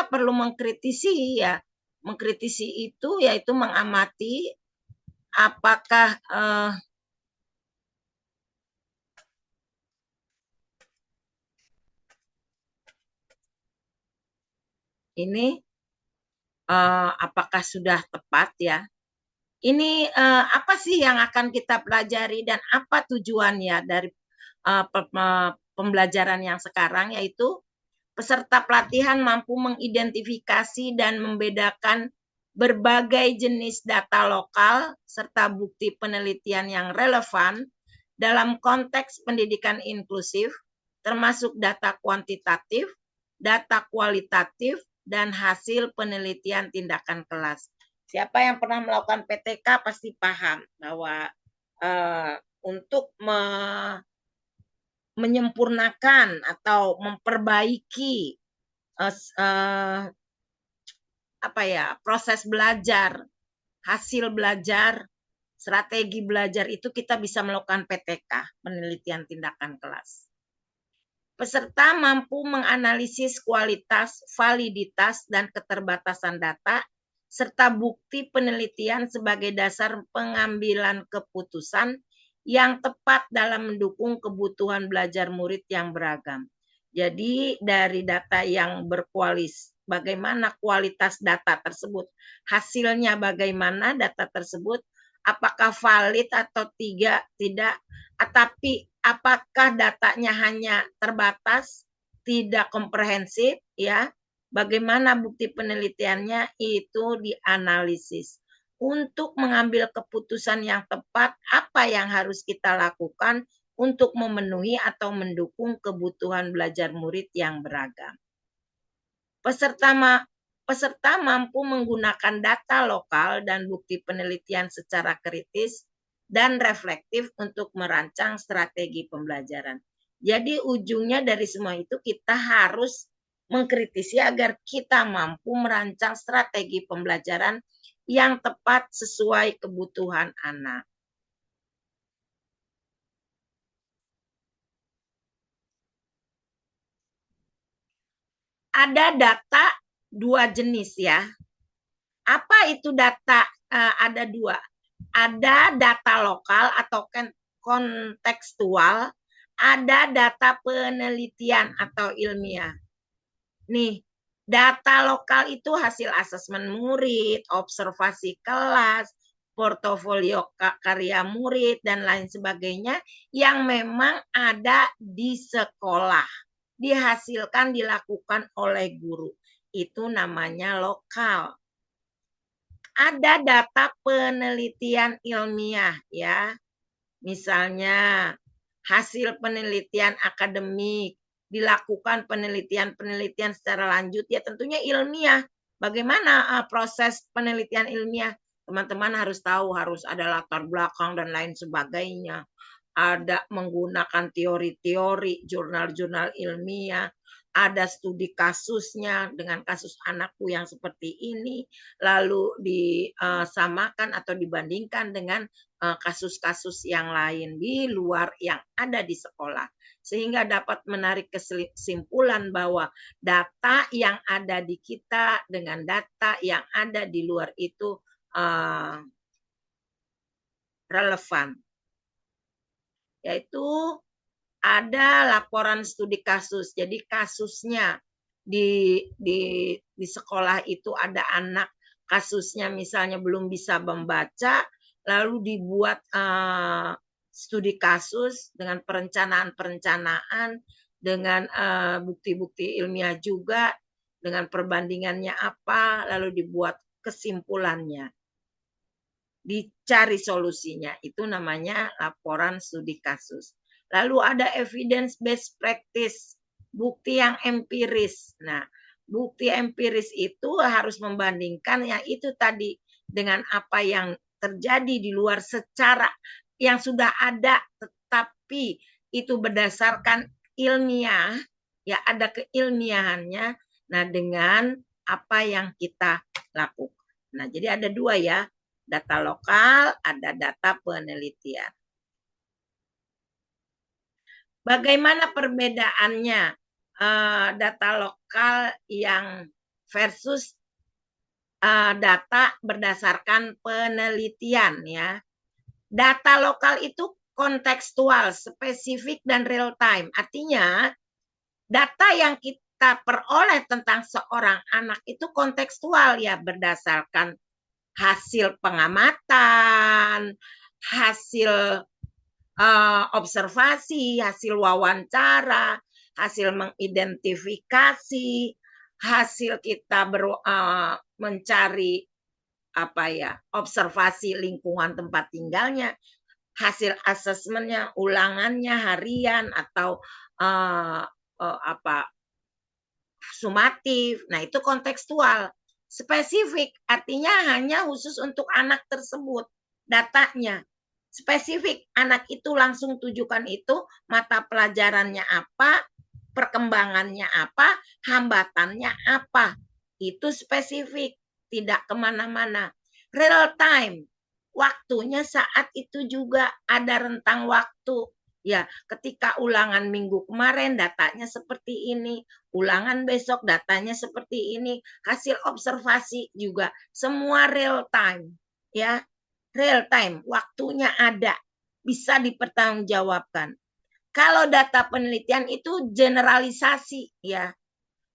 kita perlu mengkritisi ya. Mengkritisi itu yaitu mengamati apakah ini apakah sudah tepat ya. Ini apa sih yang akan kita pelajari dan apa tujuannya dari pembelajaran yang sekarang, yaitu peserta pelatihan mampu mengidentifikasi dan membedakan berbagai jenis data lokal serta bukti penelitian yang relevan dalam konteks pendidikan inklusif, termasuk data kuantitatif, data kualitatif, dan hasil penelitian tindakan kelas. Siapa yang pernah melakukan PTK pasti paham bahwa untuk menyempurnakan atau memperbaiki proses belajar, hasil belajar, strategi belajar itu kita bisa melakukan PTK, penelitian tindakan kelas. Peserta mampu menganalisis kualitas, validitas, dan keterbatasan data, serta bukti penelitian sebagai dasar pengambilan keputusan yang tepat dalam mendukung kebutuhan belajar murid yang beragam. Jadi dari data yang berkualitas, bagaimana kualitas data tersebut, hasilnya bagaimana data tersebut, apakah valid atau tidak, tapi apakah datanya hanya terbatas, tidak komprehensif, ya, bagaimana bukti penelitiannya itu dianalisis. Untuk mengambil keputusan yang tepat, apa yang harus kita lakukan untuk memenuhi atau mendukung kebutuhan belajar murid yang beragam. Peserta mampu menggunakan data lokal dan bukti penelitian secara kritis dan reflektif untuk merancang strategi pembelajaran. Jadi ujungnya dari semua itu kita harus mengkritisi agar kita mampu merancang strategi pembelajaran yang tepat sesuai kebutuhan anak. Ada data dua jenis ya. Apa itu data? Ada dua. Ada data lokal atau kontekstual, ada data penelitian atau ilmiah. Nih, data lokal itu hasil asesmen murid, observasi kelas, portofolio karya murid, dan lain sebagainya yang memang ada di sekolah. Dihasilkan, dilakukan oleh guru. Itu namanya lokal. Ada data penelitian ilmiah ya. Misalnya hasil penelitian akademik, dilakukan penelitian-penelitian secara lanjut, ya tentunya ilmiah. Bagaimana proses penelitian ilmiah? Teman-teman harus tahu, harus ada latar belakang dan lain sebagainya. Ada menggunakan teori-teori, jurnal-jurnal ilmiah, ada studi kasusnya dengan kasus anakku yang seperti ini, lalu disamakan atau dibandingkan dengan kasus-kasus yang lain di luar yang ada di sekolah, sehingga dapat menarik kesimpulan bahwa data yang ada di kita dengan data yang ada di luar itu relevan. Yaitu ada laporan studi kasus. Jadi kasusnya di sekolah itu ada anak kasusnya misalnya belum bisa membaca, lalu dibuat studi kasus dengan perencanaan-perencanaan, dengan bukti-bukti ilmiah juga, dengan perbandingannya apa, lalu dibuat kesimpulannya. Dicari solusinya, itu namanya laporan studi kasus. Lalu ada evidence based practice, bukti yang empiris. Nah, bukti empiris itu harus membandingkan ya itu tadi dengan apa yang terjadi di luar secara yang sudah ada, tetapi itu berdasarkan ilmiah, ya ada keilmiahannya. Nah, dengan apa yang kita lakukan. Nah, jadi ada dua ya. Data lokal, ada data penelitian. Bagaimana perbedaannya data lokal yang versus data berdasarkan penelitian ya. Data lokal itu kontekstual, spesifik dan real time. Artinya data yang kita peroleh tentang seorang anak itu kontekstual ya, berdasarkan hasil pengamatan, hasil observasi, hasil wawancara, hasil mengidentifikasi, hasil kita mencari observasi lingkungan tempat tinggalnya, hasil asesmennya, ulangannya harian atau sumatif. Nah, itu kontekstual. Spesifik artinya hanya khusus untuk anak tersebut datanya. Spesifik, anak itu langsung tujukan itu, mata pelajarannya apa, perkembangannya apa, hambatannya apa. Itu spesifik, tidak kemana-mana. Real time, waktunya saat itu juga ada rentang waktu. Ya, ketika ulangan minggu kemarin datanya seperti ini, ulangan besok datanya seperti ini, hasil observasi juga semua real time, ya. Real time, waktunya ada, bisa dipertanggungjawabkan. Kalau data penelitian itu generalisasi ya,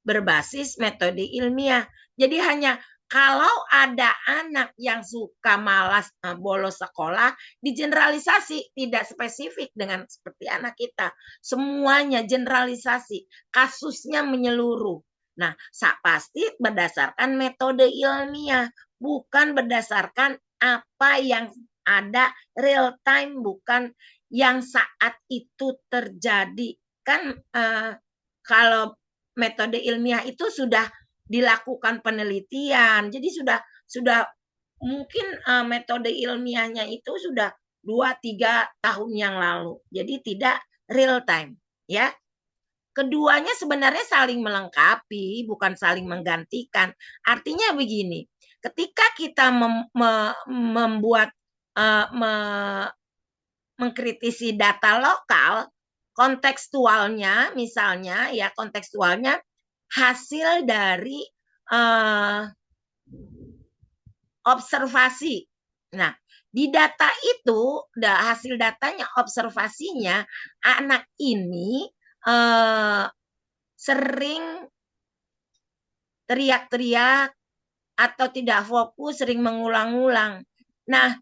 berbasis metode ilmiah. Jadi hanya kalau ada anak yang suka malas bolos sekolah, digeneralisasi, tidak spesifik dengan seperti anak kita. Semuanya generalisasi, kasusnya menyeluruh. Nah, pasti berdasarkan metode ilmiah, bukan berdasarkan apa yang ada real time, bukan yang saat itu terjadi. Kan kalau metode ilmiah itu sudah dilakukan penelitian, jadi sudah mungkin metode ilmiahnya itu sudah 2-3 tahun yang lalu, jadi tidak real time ya. Keduanya sebenarnya saling melengkapi, bukan saling menggantikan. Artinya begini, ketika kita membuat mengkritisi data lokal, kontekstualnya misalnya ya, kontekstualnya hasil dari observasi. Nah, di data itu, hasil datanya, observasinya, anak ini sering teriak-teriak atau tidak fokus, sering mengulang-ulang. Nah,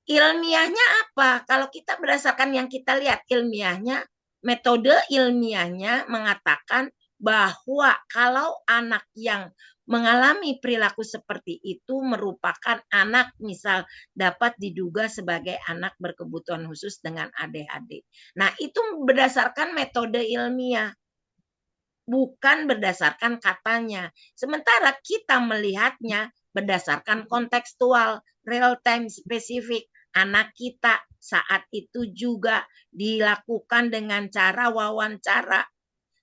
ilmiahnya apa? Kalau kita berdasarkan yang kita lihat ilmiahnya, metode ilmiahnya mengatakan bahwa kalau anak yang mengalami perilaku seperti itu merupakan anak misal dapat diduga sebagai anak berkebutuhan khusus dengan ADHD. Nah, itu berdasarkan metode ilmiah, bukan berdasarkan katanya. Sementara kita melihatnya berdasarkan kontekstual, real time, spesifik. Anak kita saat itu juga dilakukan dengan cara wawancara,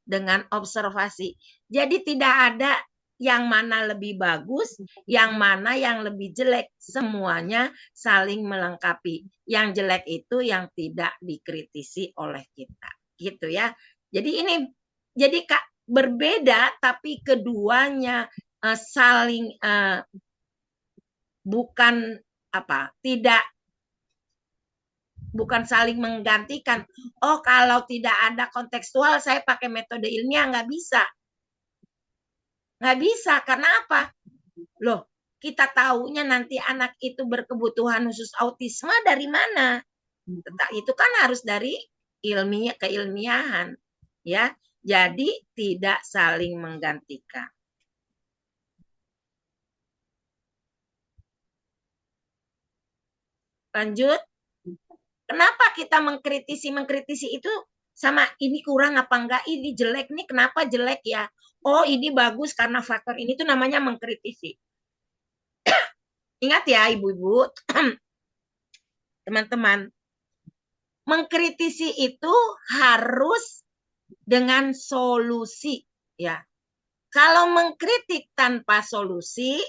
dengan observasi. Jadi tidak ada yang mana lebih bagus, yang mana yang lebih jelek. Semuanya saling melengkapi. Yang jelek itu yang tidak dikritisi oleh kita. Gitu ya. Jadi ini, jadi Kak, berbeda tapi keduanya saling bukan saling menggantikan. Oh, kalau tidak ada kontekstual, saya pakai metode ilmiah, nggak bisa. Nggak bisa, karena apa? Loh, kita taunya nanti anak itu berkebutuhan khusus autisme dari mana? Itu kan harus dari ilmiah, keilmiahan. Ya, jadi tidak saling menggantikan. Lanjut. Kenapa kita mengkritisi itu sama ini kurang apa enggak, ini jelek nih, kenapa jelek ya? Oh, ini bagus karena faktor ini, tuh namanya mengkritisi. Ingat ya ibu-ibu, teman-teman, mengkritisi itu harus dengan solusi ya. Kalau mengkritik tanpa solusi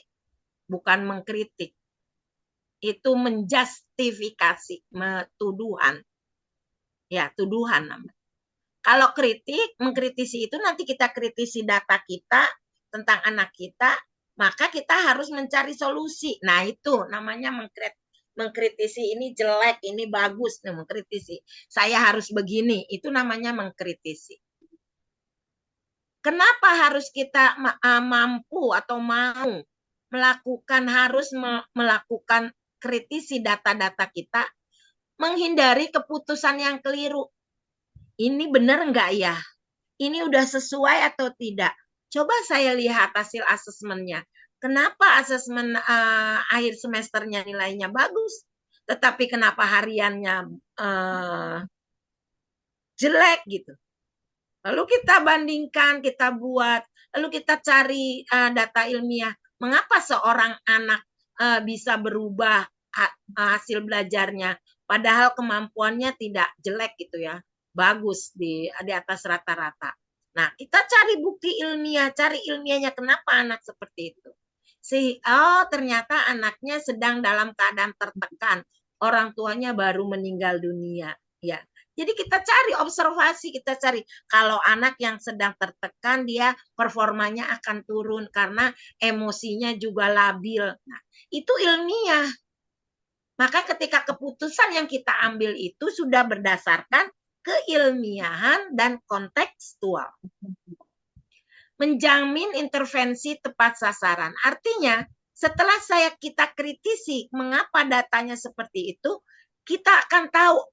bukan mengkritik. Itu menjustifikasi, tuduhan. Ya, tuduhan namanya. Kalau kritik, mengkritisi itu nanti kita kritisi data kita, tentang anak kita, maka kita harus mencari solusi. Nah, itu namanya mengkritisi. Ini jelek, ini bagus, nih mengkritisi. Saya harus begini, itu namanya mengkritisi. Kenapa harus kita mampu atau mau melakukan kritisi data-data kita, menghindari keputusan yang keliru. Ini benar enggak ya? Ini udah sesuai atau tidak? Coba saya lihat hasil asesmennya. Kenapa asesmen akhir semesternya nilainya bagus, tetapi kenapa hariannya jelek gitu? Lalu kita bandingkan, kita buat, lalu kita cari data ilmiah. Mengapa seorang anak bisa berubah hasil belajarnya, padahal kemampuannya tidak jelek gitu ya, bagus di atas rata-rata. Nah, kita cari bukti ilmiah, cari ilmiahnya kenapa anak seperti itu. Ternyata anaknya sedang dalam keadaan tertekan, orang tuanya baru meninggal dunia, ya. Jadi kita cari observasi, kita cari kalau anak yang sedang tertekan dia performanya akan turun karena emosinya juga labil. Nah, itu ilmiah. Maka ketika keputusan yang kita ambil itu sudah berdasarkan keilmiahan dan kontekstual. Menjamin intervensi tepat sasaran. Artinya, setelah kita kritisi mengapa datanya seperti itu, kita akan tahu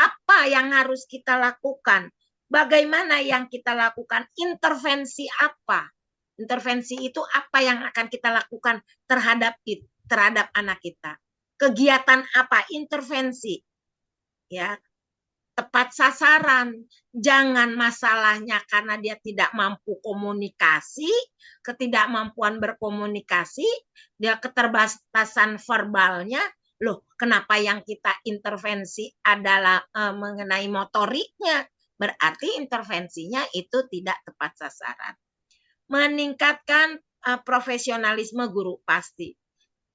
apa yang harus kita lakukan, bagaimana yang kita lakukan, intervensi apa. Intervensi itu apa yang akan kita lakukan terhadap anak kita. Kegiatan apa, intervensi. Ya, tepat sasaran. Jangan masalahnya karena dia tidak mampu komunikasi, ketidakmampuan berkomunikasi, dia keterbatasan verbalnya. Loh, kenapa yang kita intervensi adalah mengenai motoriknya? Berarti intervensinya itu tidak tepat sasaran. Meningkatkan profesionalisme guru pasti.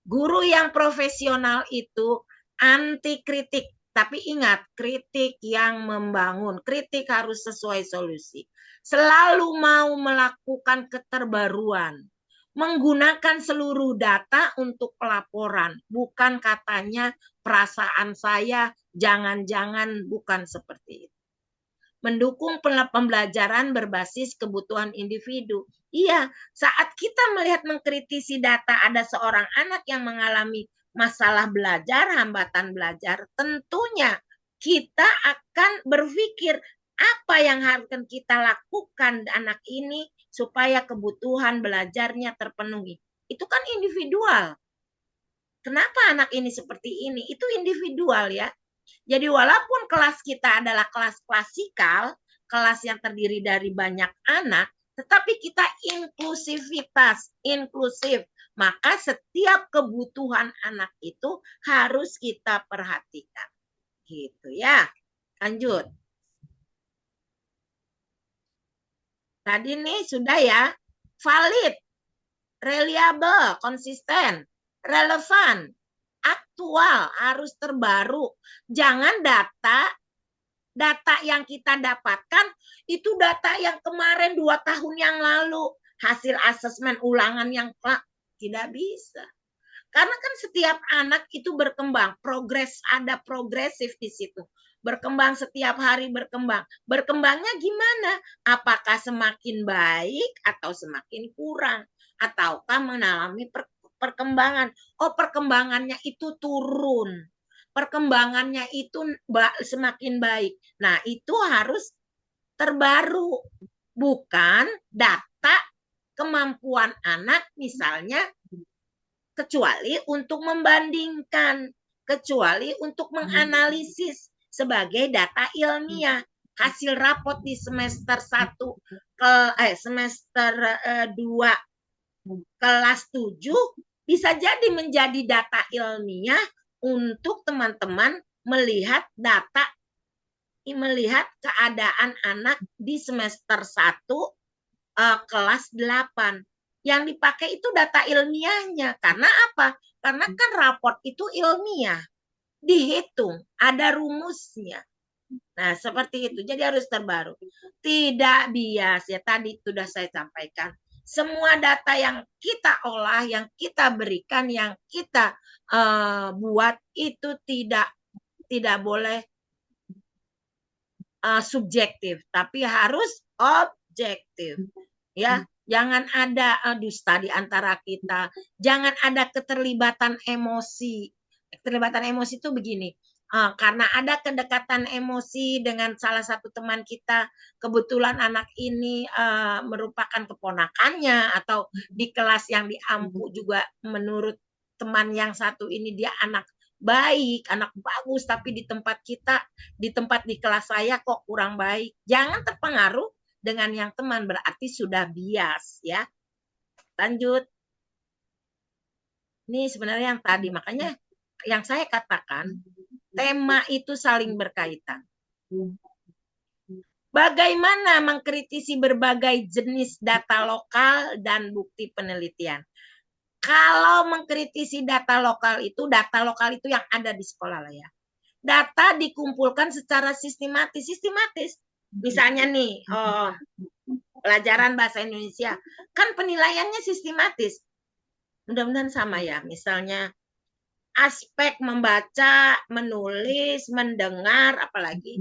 Guru yang profesional itu anti kritik. Tapi ingat, kritik yang membangun, kritik harus sesuai solusi. Selalu mau melakukan keterbaruan, menggunakan seluruh data untuk pelaporan. Bukan katanya perasaan saya, jangan-jangan bukan seperti itu. Mendukung pembelajaran berbasis kebutuhan individu. Iya, saat kita melihat mengkritisi data ada seorang anak yang mengalami masalah belajar, hambatan belajar, tentunya kita akan berpikir apa yang harus kita lakukan anak ini supaya kebutuhan belajarnya terpenuhi. Itu kan individual. Kenapa anak ini seperti ini? Itu individual ya. Jadi walaupun kelas kita adalah kelas klasikal, kelas yang terdiri dari banyak anak, tetapi kita inklusif. Maka setiap kebutuhan anak itu harus kita perhatikan. Gitu ya. Lanjut. Tadi nih sudah ya. Valid, reliable, konsisten, relevan, aktual, harus terbaru. Jangan data yang kita dapatkan itu data yang kemarin 2 tahun yang lalu, hasil asesmen ulangan yang tidak bisa. Karena kan setiap anak itu berkembang, ada progresif di situ. Berkembang setiap hari berkembang. Berkembangnya gimana? Apakah semakin baik atau semakin kurang? Ataukah mengalami perkembangan? Perkembangannya itu turun. Perkembangannya itu semakin baik. Nah, itu harus terbaru. Bukan data kemampuan anak misalnya, kecuali untuk membandingkan, kecuali untuk menganalisis sebagai data ilmiah. Hasil rapot di semester 1 semester 2 kelas 7 bisa jadi menjadi data ilmiah untuk teman-teman melihat keadaan anak di semester 1 kelas 8. Yang dipakai itu data ilmiahnya. Karena apa? Karena kan raport itu ilmiah. Dihitung, ada rumusnya. Nah, seperti itu. Jadi harus terbaru. Tidak bias, ya tadi sudah saya sampaikan. Semua data yang kita olah, yang kita berikan, yang kita buat itu tidak boleh subjektif, tapi harus objektif. Ya, jangan ada dusta di antara kita, jangan ada keterlibatan emosi. Keterlibatan emosi itu begini, karena ada kedekatan emosi dengan salah satu teman kita, kebetulan anak ini merupakan keponakannya, atau di kelas yang diampu juga menurut teman yang satu ini dia anak baik, anak bagus, tapi di tempat kita, di tempat di kelas saya kok kurang baik. Jangan terpengaruh dengan yang teman, berarti sudah bias ya. Lanjut. Ini sebenarnya yang tadi, makanya yang saya katakan tema itu saling berkaitan. Bagaimana mengkritisi berbagai jenis data lokal dan bukti penelitian? Kalau mengkritisi data lokal itu yang ada di sekolah lah ya. Data dikumpulkan secara sistematis. Misalnya nih, pelajaran bahasa Indonesia, kan penilaiannya sistematis. Mudah-mudahan sama ya. Misalnya aspek membaca, menulis, mendengar, apalagi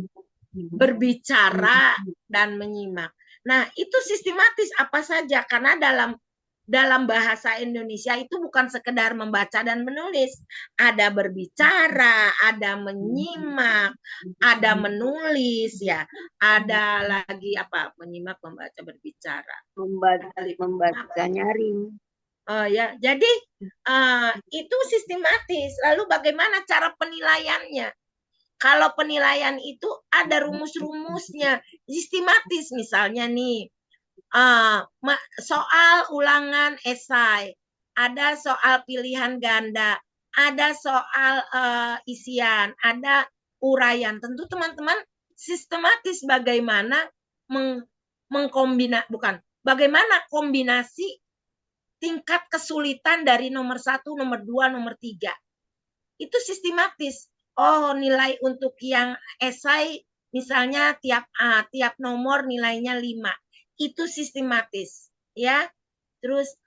berbicara dan menyimak. Nah, itu sistematis apa saja, karena dalam bahasa Indonesia itu bukan sekedar membaca dan menulis. Ada berbicara, ada menyimak, ada menulis ya. Ada lagi apa? Menyimak, membaca, berbicara. Membaca nyaring. Oh ya, jadi itu sistematis. Lalu bagaimana cara penilaiannya? Kalau penilaian itu ada rumus-rumusnya, sistematis. Misalnya nih, soal ulangan esai, ada soal pilihan ganda, ada soal isian, ada uraian. Tentu teman-teman sistematis bagaimana bagaimana kombinasi tingkat kesulitan dari nomor 1, nomor 2, nomor 3. Itu sistematis. Oh, nilai untuk yang esai misalnya tiap nomor nilainya 5. Itu sistematis, ya. Terus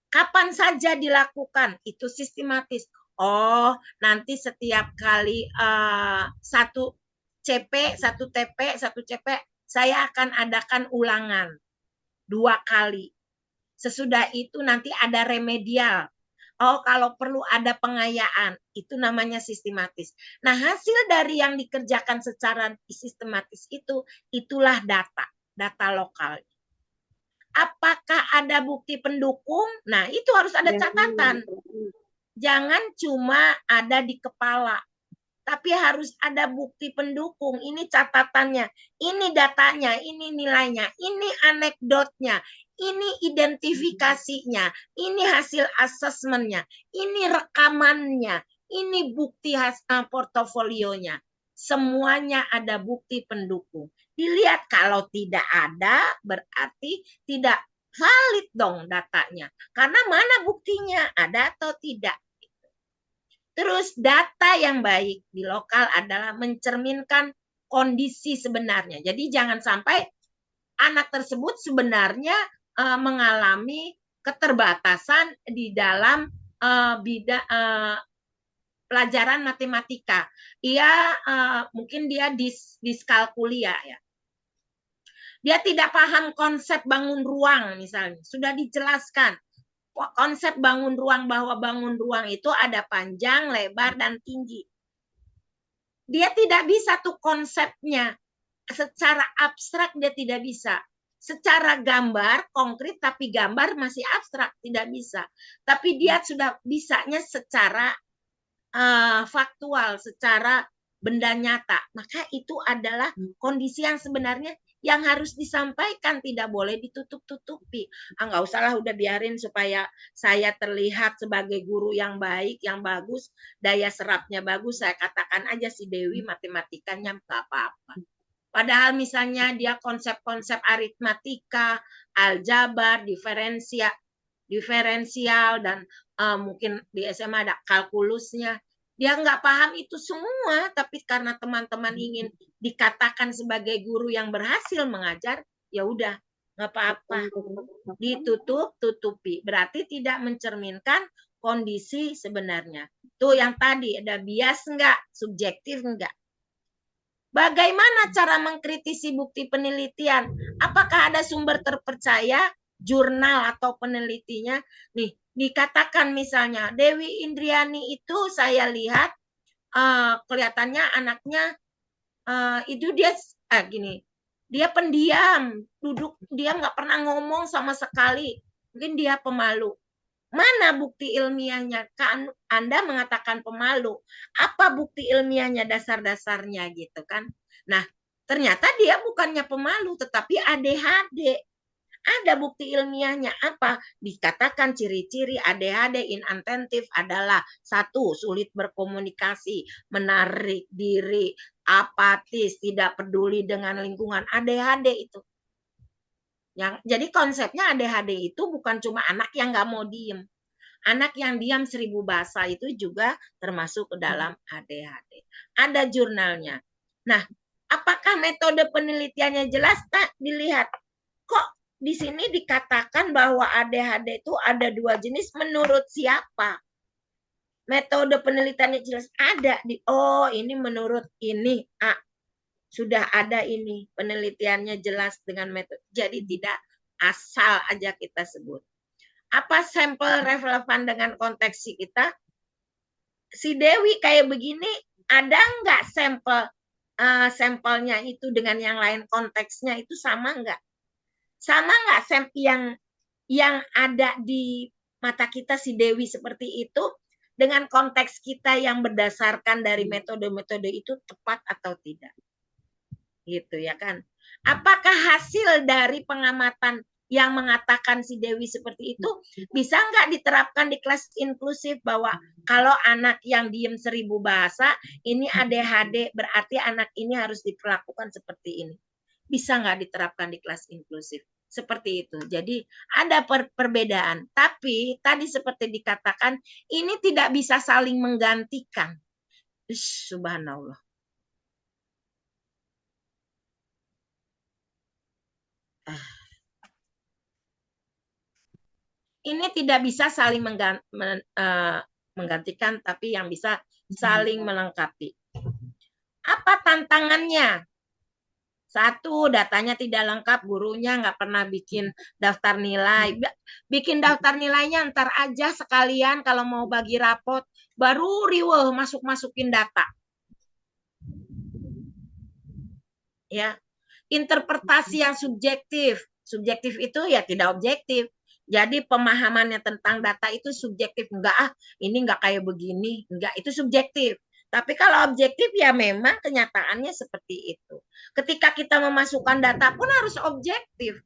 kapan saja dilakukan? Itu sistematis. Oh, nanti setiap kali 1 CP, 1 TP, 1 CP, saya akan adakan ulangan 2 kali. Sesudah itu nanti ada remedial. Oh, kalau perlu ada pengayaan, itu namanya sistematis. Nah, hasil dari yang dikerjakan secara sistematis itulah data lokal. Apakah ada bukti pendukung? Nah, itu harus ada catatan. Jangan cuma ada di kepala, tapi harus ada bukti pendukung. Ini catatannya, ini datanya, ini nilainya, ini anekdotnya, ini identifikasinya, ini hasil asesmennya, ini rekamannya, ini bukti portofolionya. Semuanya ada bukti pendukung. Dilihat, kalau tidak ada berarti tidak valid dong datanya. Karena mana buktinya, ada atau tidak. Terus data yang baik di lokal adalah mencerminkan kondisi sebenarnya. Jadi jangan sampai anak tersebut sebenarnya mengalami keterbatasan di dalam bidang pelajaran matematika. Mungkin dia diskalkulia ya. Dia tidak paham konsep bangun ruang misalnya. Sudah dijelaskan konsep bangun ruang, bahwa bangun ruang itu ada panjang, lebar, dan tinggi. Dia tidak bisa tuh konsepnya. Secara abstrak dia tidak bisa. Secara gambar, konkret, tapi gambar masih abstrak, tidak bisa. Tapi dia sudah bisanya secara faktual, secara benda nyata. Maka itu adalah kondisi yang sebenarnya yang harus disampaikan, tidak boleh ditutup-tutupi. Nggak usahlah, udah biarin supaya saya terlihat sebagai guru yang baik, yang bagus, daya serapnya bagus, saya katakan aja si Dewi matematikanya nggak apa-apa. Padahal misalnya dia konsep-konsep aritmatika, aljabar, diferensial, dan mungkin di SMA ada kalkulusnya. Dia nggak paham itu semua, tapi karena teman-teman ingin dikatakan sebagai guru yang berhasil mengajar, ya udah nggak apa-apa. Ditutup-tutupi. Berarti tidak mencerminkan kondisi sebenarnya. Tuh yang tadi, ada bias enggak? Subjektif enggak? Bagaimana cara mengkritisi bukti penelitian? Apakah ada sumber terpercaya, jurnal atau penelitinya? Nih, dikatakan misalnya, Dewi Indriani itu saya lihat kelihatannya anaknya itu dia gini, dia pendiam, duduk dia nggak pernah ngomong sama sekali, mungkin dia pemalu. Mana bukti ilmiahnya? Kan Anda mengatakan pemalu. Apa bukti ilmiahnya, dasar-dasarnya gitu kan? Nah, ternyata dia bukannya pemalu, tetapi ADHD. Ada bukti ilmiahnya apa? Dikatakan ciri-ciri ADHD inattentif adalah satu, sulit berkomunikasi, menarik diri, apatis, tidak peduli dengan lingkungan. ADHD itu. Jadi konsepnya ADHD itu bukan cuma anak yang nggak mau diem. Anak yang diam 1000 bahasa itu juga termasuk ke dalam ADHD. Ada jurnalnya. Nah, apakah metode penelitiannya jelas? Tak dilihat. Kok di sini dikatakan bahwa ADHD itu ada 2 jenis menurut siapa? Metode penelitiannya jelas ada di ini menurut ini A. Sudah ada ini penelitiannya jelas dengan metode. Jadi tidak asal aja kita sebut. Apa sampel relevan dengan konteks kita? Si Dewi kayak begini, ada nggak sampelnya itu dengan yang lain, konteksnya itu sama nggak? Sama nggak sampel yang ada di mata kita si Dewi seperti itu dengan konteks kita yang berdasarkan dari metode-metode itu tepat atau tidak? Gitu ya kan? Apakah hasil dari pengamatan yang mengatakan si Dewi seperti itu bisa nggak diterapkan di kelas inklusif bahwa kalau anak yang diem 1000 bahasa ini ADHD, berarti anak ini harus diperlakukan seperti ini? Bisa nggak diterapkan di kelas inklusif? Seperti itu. Jadi ada perbedaan. Tapi tadi seperti dikatakan, ini tidak bisa saling menggantikan. Subhanallah. Ini tidak bisa saling menggantikan, tapi yang bisa saling melengkapi. Apa tantangannya? Satu, datanya tidak lengkap, gurunya nggak pernah bikin daftar nilai. Bikin daftar nilainya ntar aja sekalian kalau mau bagi rapot, baru riweh masukin data. Ya, interpretasi yang subjektif. Subjektif itu ya tidak objektif. Jadi pemahamannya tentang data itu subjektif. Enggak, ini enggak kayak begini. Enggak, itu subjektif. Tapi kalau objektif ya memang kenyataannya seperti itu. Ketika kita memasukkan data pun harus objektif.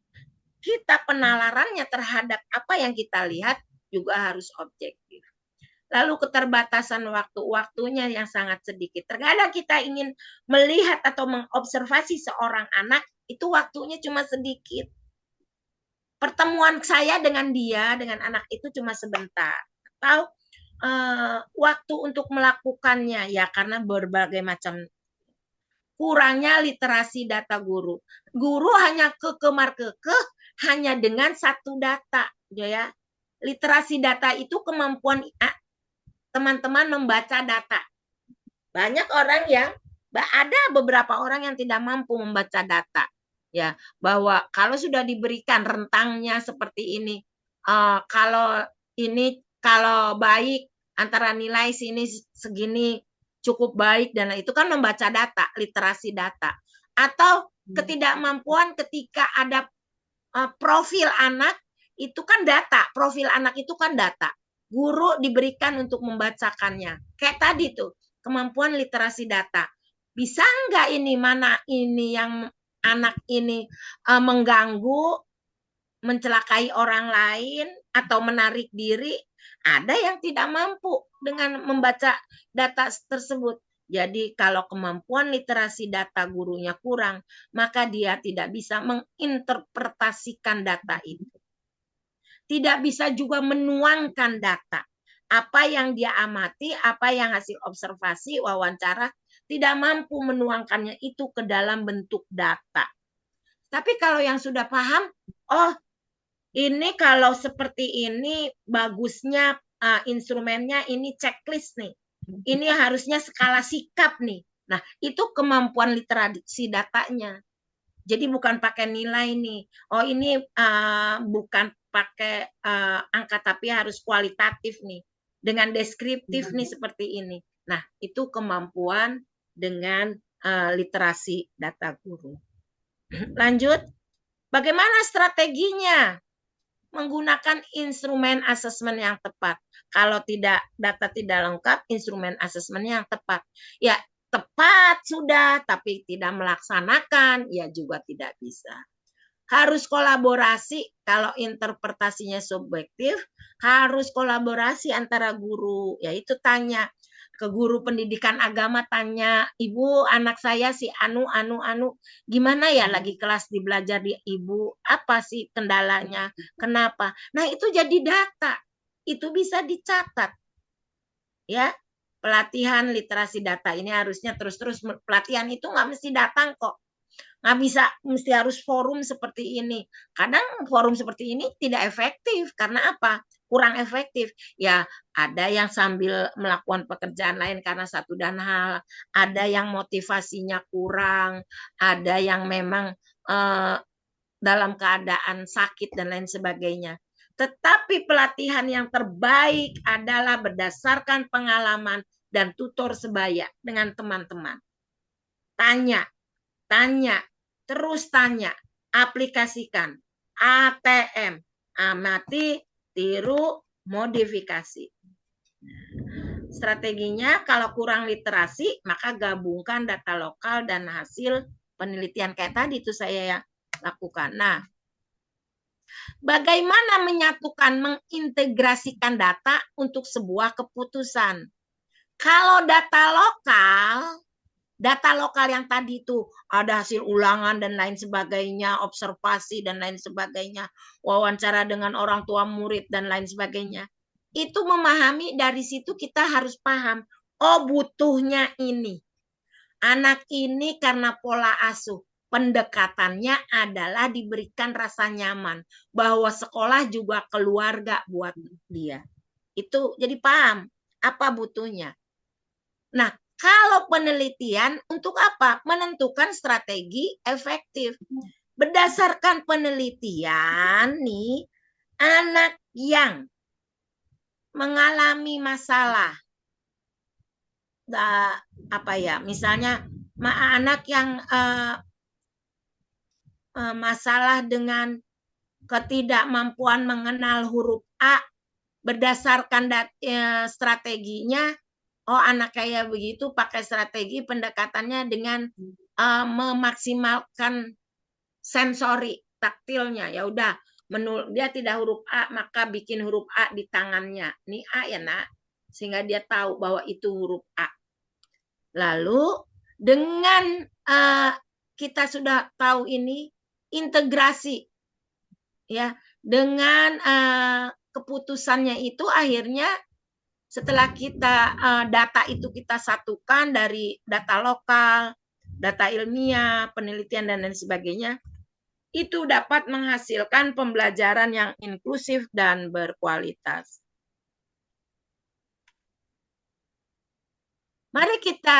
Kita penalarannya terhadap apa yang kita lihat juga harus objektif. Lalu keterbatasan waktu-waktunya yang sangat sedikit. Terkadang kita ingin melihat atau mengobservasi seorang anak, itu waktunya cuma sedikit. Pertemuan saya dengan dia, dengan anak itu cuma sebentar. Atau waktu untuk melakukannya, ya karena berbagai macam kurangnya literasi data guru. Guru hanya kekeh hanya dengan satu data, ya. Literasi data itu kemampuan teman-teman membaca data. Banyak orang yang ada beberapa orang yang tidak mampu membaca data. Ya, bahwa kalau sudah diberikan rentangnya seperti ini, kalau baik antara nilai sini segini cukup baik, dan itu kan membaca data, literasi data. Atau ketidakmampuan ketika ada profil anak, itu kan data, profil anak itu kan data. Guru diberikan untuk membacakannya. Kayak tadi tuh, kemampuan literasi data. Bisa nggak ini, mana ini yang anak ini mengganggu, mencelakai orang lain, atau menarik diri? Ada yang tidak mampu dengan membaca data tersebut. Jadi kalau kemampuan literasi data gurunya kurang, maka dia tidak bisa menginterpretasikan data itu. Tidak bisa juga menuangkan data. Apa yang dia amati, apa yang hasil observasi, wawancara, tidak mampu menuangkannya itu ke dalam bentuk data. Tapi kalau yang sudah paham, oh ini kalau seperti ini bagusnya instrumennya ini checklist nih. Ini harusnya skala sikap nih. Nah, itu kemampuan literasi datanya. Jadi bukan pakai nilai nih. Oh ini bukan pakai angka tapi harus kualitatif nih. Dengan deskriptif nih seperti ini. Nah, itu kemampuan dengan literasi data guru. Lanjut. Bagaimana strateginya? Menggunakan instrumen asesmen yang tepat. Kalau data tidak lengkap, instrumen asesmen yang tepat. Ya, tepat sudah, tapi tidak melaksanakan, ya juga tidak bisa. Harus kolaborasi, kalau interpretasinya subjektif, harus kolaborasi antara guru, yaitu tanya ke guru pendidikan agama, tanya, ibu anak saya si anu, gimana ya lagi kelas di belajar di ibu, apa sih kendalanya, kenapa? Nah itu jadi data, itu bisa dicatat. Ya, pelatihan literasi data ini harusnya terus-terus, pelatihan itu nggak mesti datang kok. Nggak bisa mesti harus forum seperti ini. Kadang forum seperti ini tidak efektif. Karena apa? Kurang efektif. Ya, ada yang sambil melakukan pekerjaan lain karena satu dan hal. Ada yang motivasinya kurang. Ada yang memang dalam keadaan sakit dan lain sebagainya. Tetapi pelatihan yang terbaik adalah berdasarkan pengalaman dan tutor sebaya dengan teman-teman. Tanya, terus tanya, aplikasikan, ATM, amati, tiru, modifikasi. Strateginya kalau kurang literasi, maka gabungkan data lokal dan hasil penelitian kayak tadi itu saya lakukan. Nah, bagaimana menyatukan, mengintegrasikan data untuk sebuah keputusan? Kalau data lokal yang tadi itu ada hasil ulangan dan lain sebagainya, observasi dan lain sebagainya, wawancara dengan orang tua murid dan lain sebagainya. Itu memahami dari situ kita harus paham, oh butuhnya ini. Anak ini karena pola asuh, pendekatannya adalah diberikan rasa nyaman, bahwa sekolah juga keluarga buat dia. Itu jadi paham apa butuhnya. Nah, kalau penelitian untuk apa? Menentukan strategi efektif. Berdasarkan penelitian nih, anak yang mengalami masalah, apa ya? Misalnya anak yang masalah dengan ketidakmampuan mengenal huruf A, berdasarkan strateginya, oh anak kayak begitu pakai strategi pendekatannya dengan memaksimalkan sensori taktilnya. Ya udah, dia tidak huruf A, maka bikin huruf A di tangannya. Ini A ya nak, sehingga dia tahu bahwa itu huruf A. Lalu dengan kita sudah tahu ini, integrasi ya dengan keputusannya itu akhirnya setelah kita data itu kita satukan dari data lokal, data ilmiah, penelitian dan lain sebagainya, itu dapat menghasilkan pembelajaran yang inklusif dan berkualitas. Mari kita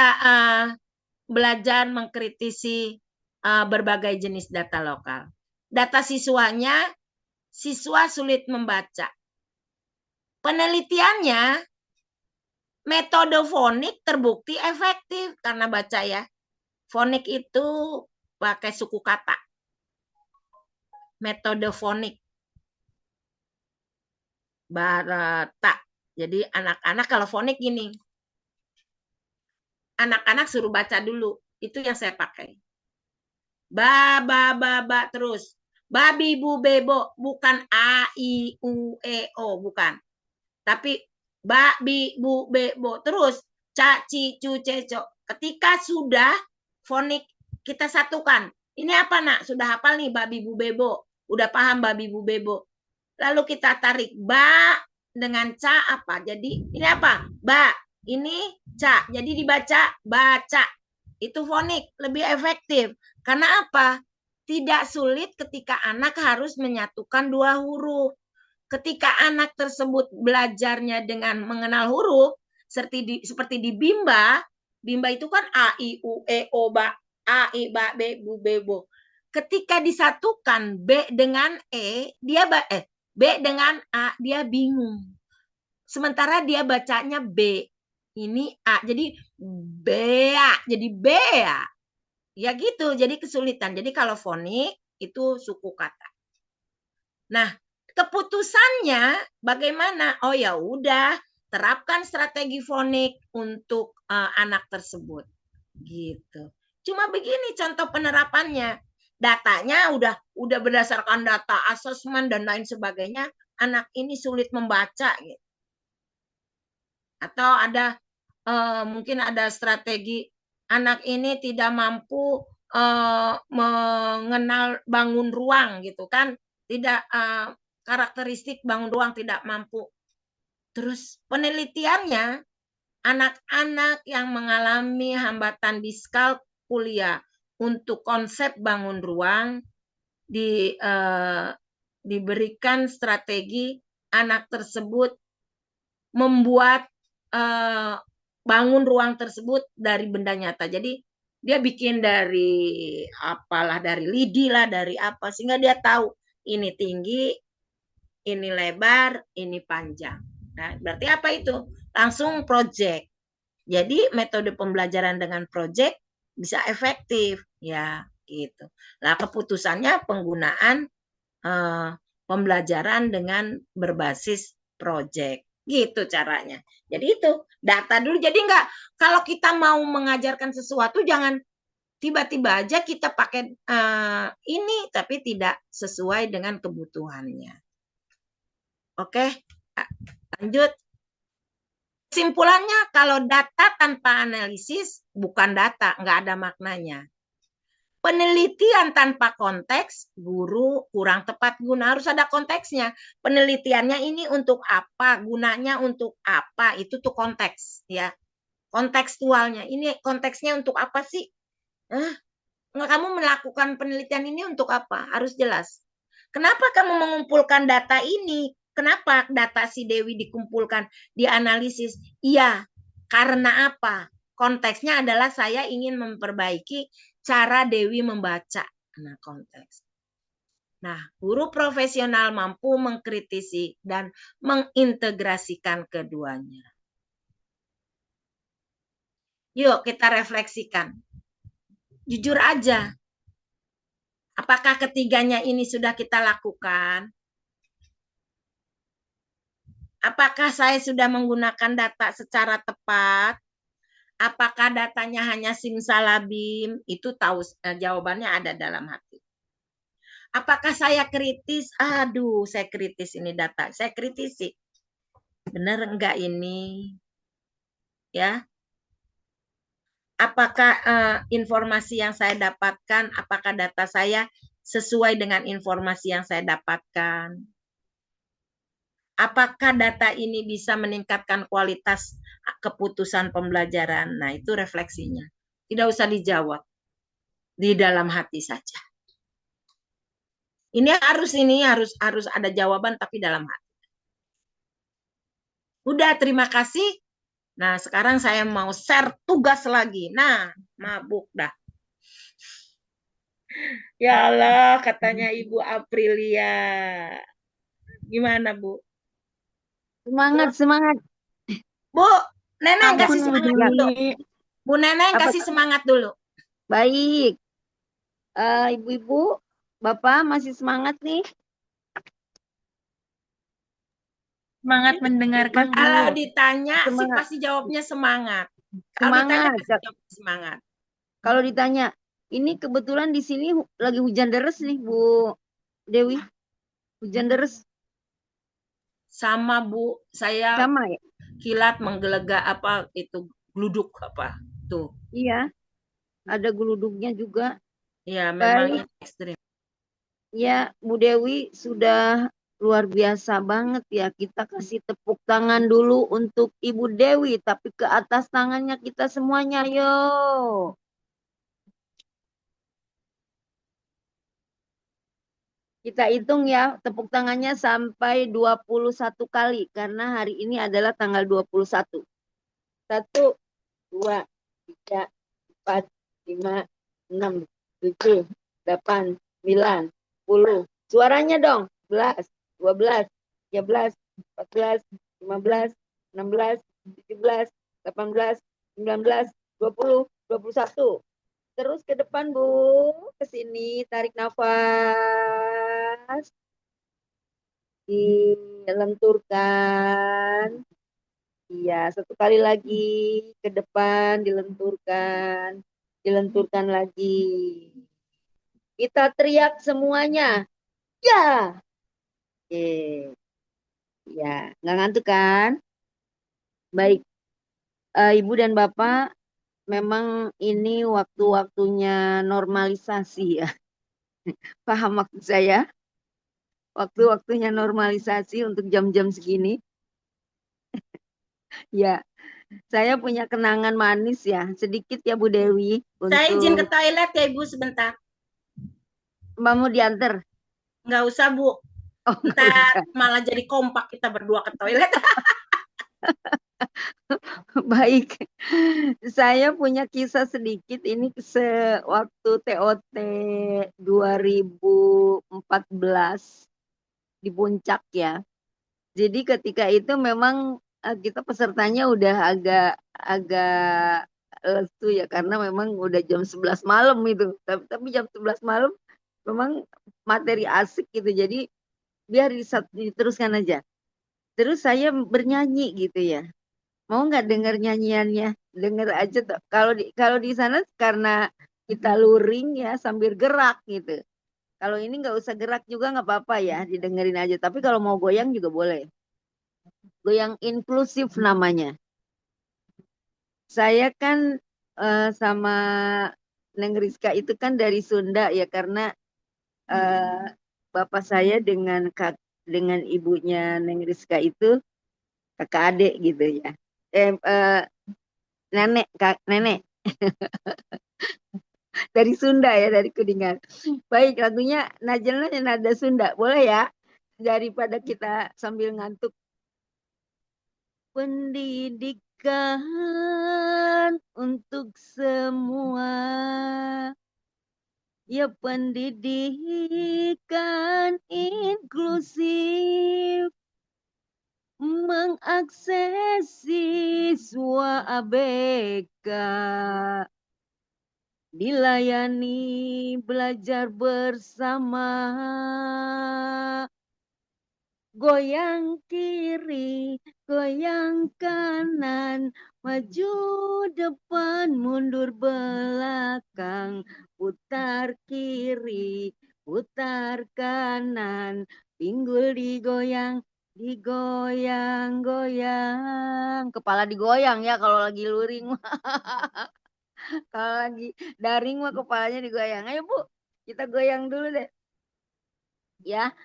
belajar mengkritisi berbagai jenis data lokal. Data siswanya, siswa sulit membaca. Penelitiannya, metode fonik terbukti efektif karena baca ya. Fonik itu pakai suku kata. Metode fonik. Barata. Jadi anak-anak kalau fonik gini. Anak-anak suruh baca dulu. Itu yang saya pakai. Ba, terus. Babi, bu, bebo. Bukan A, I, U, E, O. Bukan. Tapi ba, bi, bu, bebo. Terus ca, ci, cu, ce, co. Ketika sudah fonik kita satukan. Ini apa nak? Sudah hafal nih babi, bu, bebo. Udah paham babi, bu, bebo. Lalu kita tarik ba dengan ca apa? Jadi ini apa? Ba. Ini ca. Jadi dibaca baca. Itu fonik lebih efektif. Karena apa? tidak sulit ketika anak harus menyatukan dua huruf. Ketika anak tersebut belajarnya dengan mengenal huruf, seperti di Bimba, Bimba itu kan A, I, U, E, O, Ba, A, I, Ba, B, Bu, B, Bo. Ketika disatukan B dengan E, B dengan A, dia bingung. Sementara dia bacanya B. Ini A, jadi Bea, jadi Bea. Ya gitu, jadi kesulitan. Jadi kalau fonik itu suku kata. Nah, keputusannya bagaimana? Oh ya udah, terapkan strategi fonik untuk anak tersebut. Gitu. Cuma begini contoh penerapannya. Datanya udah berdasarkan data asesmen dan lain sebagainya, anak ini sulit membaca gitu. Atau ada mungkin ada strategi anak ini tidak mampu mengenal bangun ruang gitu kan, tidak karakteristik bangun ruang tidak mampu. Terus penelitiannya anak-anak yang mengalami hambatan diskalkulia untuk konsep bangun ruang diberikan strategi anak tersebut membuat bangun ruang tersebut dari benda nyata. Jadi dia bikin dari apalah, dari lidi lah, dari apa, sehingga dia tahu ini tinggi, ini lebar, ini panjang. Nah, berarti apa itu? Langsung project. Jadi metode pembelajaran dengan project bisa efektif, ya gitu. Nah, keputusannya penggunaan pembelajaran dengan berbasis project. Gitu caranya. Jadi itu data dulu. Jadi enggak, kalau kita mau mengajarkan sesuatu jangan tiba-tiba aja kita pakai ini tapi tidak sesuai dengan kebutuhannya. Oke, lanjut. Kesimpulannya kalau data tanpa analisis bukan data, enggak ada maknanya. Penelitian tanpa konteks, guru kurang tepat guna. Harus ada konteksnya. Penelitiannya ini untuk apa, gunanya untuk apa, itu tuh konteks, ya. Kontekstualnya. Ini konteksnya untuk apa sih? Kamu melakukan penelitian ini untuk apa? Harus jelas. Kenapa kamu mengumpulkan data ini? Kenapa data si Dewi dikumpulkan, dianalisis? Iya, karena apa? Konteksnya adalah saya ingin memperbaiki cara Dewi membaca. Nah, konteks. Nah, guru profesional mampu mengkritisi dan mengintegrasikan keduanya. Yuk kita refleksikan. Jujur aja, apakah ketiganya ini sudah kita lakukan? Apakah saya sudah menggunakan data secara tepat? Apakah datanya hanya simsalabim? Itu tahu jawabannya ada dalam hati. Apakah saya kritis? Aduh, saya kritis ini data. Saya kritisi. Benar enggak ini? Ya. Apakah informasi yang saya dapatkan, apakah data saya sesuai dengan informasi yang saya dapatkan? Apakah data ini bisa meningkatkan kualitas keputusan pembelajaran? Nah, itu refleksinya. Tidak usah dijawab. Di dalam hati saja. Ini harus ada jawaban tapi dalam hati. Udah, terima kasih. Nah, sekarang saya mau share tugas lagi. Nah, mabuk dah. Ya Allah, katanya Ibu Aprilia. Gimana, Bu? Semangat, semangat. Bu, Neneng Ya, kasih semangat dulu. Bu Neneng Apa? kasih semangat dulu. Baik. Ibu-ibu, Bapak masih semangat nih? Semangat mendengarkan, Bu. Kalau ditanya sih Semangat. pasti jawabnya semangat. Kalau ditanya pasti jawabnya semangat. Kalau ditanya, ini kebetulan di sini lagi hujan deras nih, Bu Dewi. Hujan deras. Sama, Bu. Saya Sama ya? kilat menggelegak apa itu, gluduk apa tuh. Iya. Ada geluduknya juga. Ya, memang ekstrim. Ya, Bu Dewi sudah luar biasa banget ya. Kita kasih tepuk tangan dulu untuk Ibu Dewi, tapi ke atas tangannya kita semuanya, yo. Kita hitung ya, tepuk tangannya sampai 21 kali. Karena hari ini adalah tanggal 21. 1, 2, 3, 4, 5, 6, 7, 8, 9, 10. Suaranya dong. 11, 12, 13, 14, 15, 16, 17, 18, 19, 20, 21. Terus ke depan, Bu. Ke sini, tarik nafas. Dilenturkan. Iya, satu kali lagi ke depan, dilenturkan. Dilenturkan lagi. Kita teriak semuanya. Ya. Ya, nggak ngantuk kan? Baik, Ibu dan Bapak, memang ini waktu-waktunya normalisasi ya. Paham maksud saya? Waktu-waktunya normalisasi untuk jam-jam segini. Ya, saya punya kenangan manis ya, sedikit ya Bu Dewi. Saya izin ke Untuk toilet ya Ibu sebentar. Mbak mau diantar? Nggak usah Bu. Oh, nggak Ntar usah. malah jadi kompak kita berdua ke toilet. Baik, saya punya kisah sedikit ini sewaktu TOT 2014 di Puncak ya. Jadi ketika itu memang kita pesertanya udah agak lesu ya karena memang udah jam 11 malam itu. Tapi jam 11 malam memang materi asik gitu. Jadi biar diteruskan aja. Terus saya bernyanyi gitu ya. Mau nggak denger nyanyiannya? Denger aja tuh. Kalau di sana karena kita luring ya sambil gerak gitu. Kalau ini nggak usah gerak juga nggak apa-apa ya, didengerin aja. Tapi kalau mau goyang juga boleh. Goyang inklusif namanya. Saya kan sama Neng Rizka itu kan dari Sunda ya karena bapak saya dengan ibunya Neng Rizka itu kakak adik gitu ya. Nenek dari Sunda ya, dari Kuningan. Baik, lagunya Najelna nada Sunda, boleh ya? Daripada kita sambil ngantuk. Pendidikan untuk semua. Ya, pendidikan inklusif mengakses siswa ABK. Dilayani belajar bersama. Goyang kiri, goyang kanan, maju depan, mundur belakang, putar kiri, putar kanan, pinggul digoyang, digoyang-goyang. Kepala digoyang ya kalau lagi luring. Kalau lagi daring mah kepalanya digoyang. Ayo Bu, kita goyang dulu deh. Ya,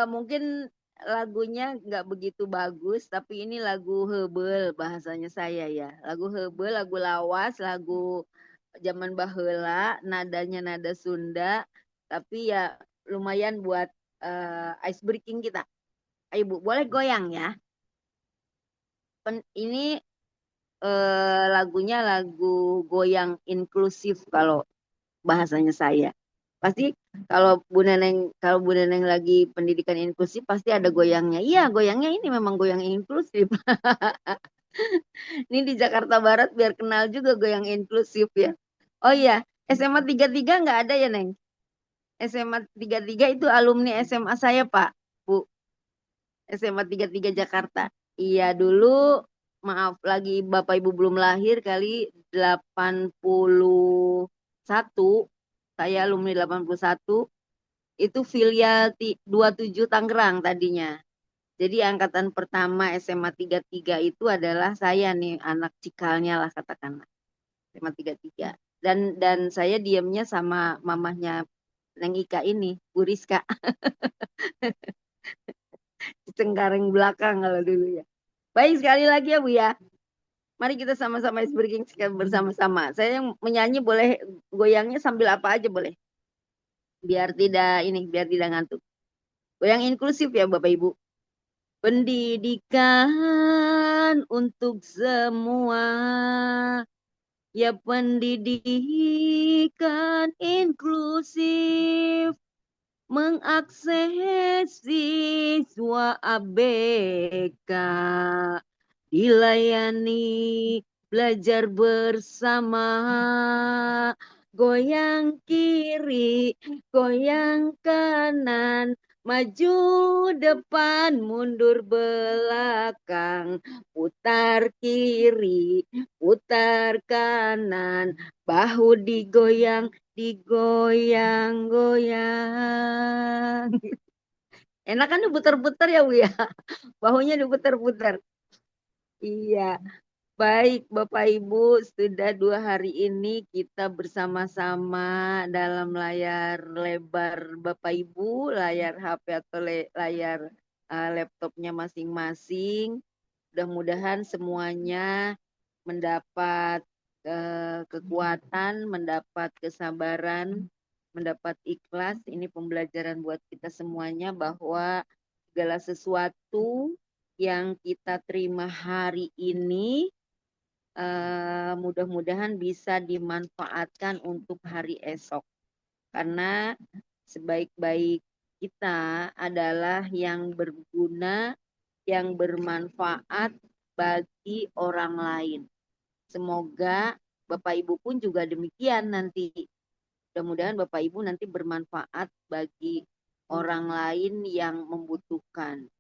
mungkin lagunya nggak begitu bagus, tapi ini lagu Heubeul bahasanya saya ya. Lagu Heubeul, lagu lawas, lagu zaman baheula, nadanya nada Sunda, tapi ya lumayan buat ice breaking kita. Ayo Bu, boleh goyang ya. Ini lagunya lagu goyang inklusif kalau bahasanya saya. Pasti kalau Bu Neneng lagi pendidikan inklusif pasti ada goyangnya. Iya, goyangnya ini memang goyang inklusif. Ini di Jakarta Barat biar kenal juga goyang inklusif ya. Oh iya, SMA 33 nggak ada ya, Neng? SMA 33 itu alumni SMA saya, Pak. Bu, SMA 33 Jakarta. Iya, dulu maaf lagi Bapak Ibu belum lahir kali 81. Saya alumni 81. Itu filial 27 Tangerang tadinya. Jadi angkatan pertama SMA 33 itu adalah saya nih, anak cikalnya lah katakanlah. SMA 33. Dan saya diamnya sama mamahnya Neng Ika ini, Bu Rizka. Di Cengkareng belakang kalau dulu ya. Baik, sekali lagi ya Bu ya. Mari kita sama-sama ice breaking bersama-sama. Saya yang menyanyi boleh, goyangnya sambil apa aja boleh. biar tidak ngantuk. Yang inklusif ya Bapak Ibu. Pendidikan untuk semua. Ya pendidikan inklusif mengakses siswa ABK dilayani belajar bersama, goyang kiri, goyang kanan, maju depan, mundur belakang, putar kiri, putar kanan, bahu digoyang, digoyang-goyang. Enak kan diputar-putar ya Bu ya? Bahunya diputar-putar. Iya. Baik Bapak Ibu, sudah 2 hari ini kita bersama-sama dalam layar lebar Bapak Ibu, layar HP atau layar laptopnya masing-masing. Mudah-mudahan semuanya mendapat kekuatan, mendapat kesabaran, mendapat ikhlas. Ini pembelajaran buat kita semuanya bahwa segala sesuatu yang kita terima hari ini mudah-mudahan bisa dimanfaatkan untuk hari esok. Karena sebaik-baik kita adalah yang berguna, yang bermanfaat bagi orang lain. Semoga Bapak Ibu pun juga demikian nanti. Mudah-mudahan Bapak Ibu nanti bermanfaat bagi orang lain yang membutuhkan.